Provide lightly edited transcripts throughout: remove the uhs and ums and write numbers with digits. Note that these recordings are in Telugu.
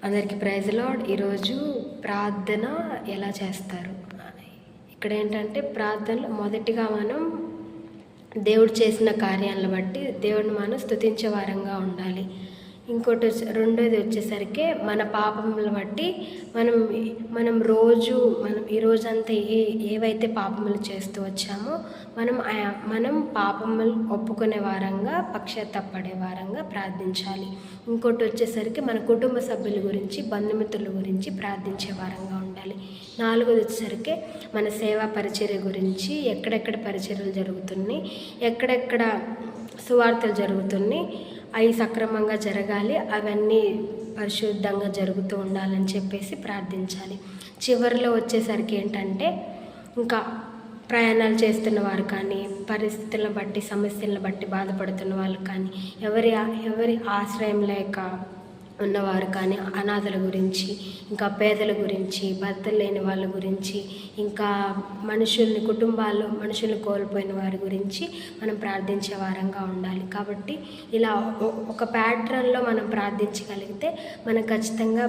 అందరికీ ప్రైజ్ లార్డ్. ఈరోజు ప్రార్థన ఎలా చేస్తారు? ఇక్కడ ఏంటంటే ప్రార్థనలో మొదటిగా మనం దేవుడు చేసిన కార్యాలను బట్టి దేవుడిని మనం స్తుతించే వారంగా ఉండాలి. ఇంకోటి రెండోది వచ్చేసరికి మన పాపములను బట్టి మనం ఈ రోజంతా ఏవైతే పాపములు చేస్తూ వచ్చామో మనం పాపములు ఒప్పుకునే వారంగా పశ్చాత్తాపడే వారంగా ప్రార్థించాలి. ఇంకోటి వచ్చేసరికి మన కుటుంబ సభ్యుల గురించి బంధుమిత్రుల గురించి ప్రార్థించే వారంగా ఉండాలి. నాలుగోది వచ్చేసరికి మన సేవా పరిచర్య గురించి ఎక్కడెక్కడ పరిచర్యలు జరుగుతున్నాయి, ఎక్కడెక్కడ సువార్తలు జరుగుతున్నాయి, అవి సక్రమంగా జరగాలి, అవన్నీ పరిశుద్ధంగా జరుగుతూ ఉండాలని చెప్పేసి ప్రార్థించాలి. చివరిలో వచ్చేసరికి ఏంటంటే ఇంకా ప్రయాణాలు చేస్తున్న వారు కానీ, పరిస్థితులను బట్టి సమస్యలను బట్టి బాధపడుతున్న వాళ్ళు కానీ, ఎవరి ఆశ్రయం లేక ఉన్నవారు కానీ, అనాథల గురించి, ఇంకా పేదల గురించి, భర్తలు లేని వాళ్ళ గురించి, ఇంకా కుటుంబాల్లో మనుషుల్ని కోల్పోయిన వారి గురించి మనం ప్రార్థించే వారంగా ఉండాలి. కాబట్టి ఇలా ఒక ప్యాటర్న్లో మనం ప్రార్థించగలిగితే మనం ఖచ్చితంగా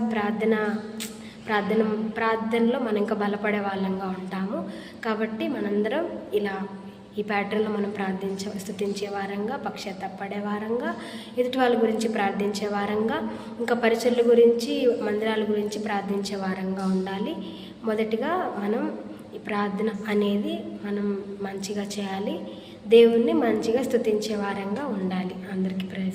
ప్రార్థనలో మనం ఇంకా బలపడే వాళ్ళంగా ఉంటాము. కాబట్టి మనందరం ఇలా ఈ ప్యాటర్న్లో మనం స్తుతించే వారంగా, పశ్చాత్తాపడే వారంగా, ఎదుటి వాళ్ళ గురించి ప్రార్థించే వారంగా, ఇంకా పరిచర్ల గురించి, మందిరాల గురించి ప్రార్థించే వారంగా ఉండాలి. మొదటిగా మనం ఈ ప్రార్థన అనేది మనం మంచిగా చేయాలి. దేవుణ్ణి మంచిగా స్తుతించే వారంగా ఉండాలి. అందరికీ ప్రైజ్.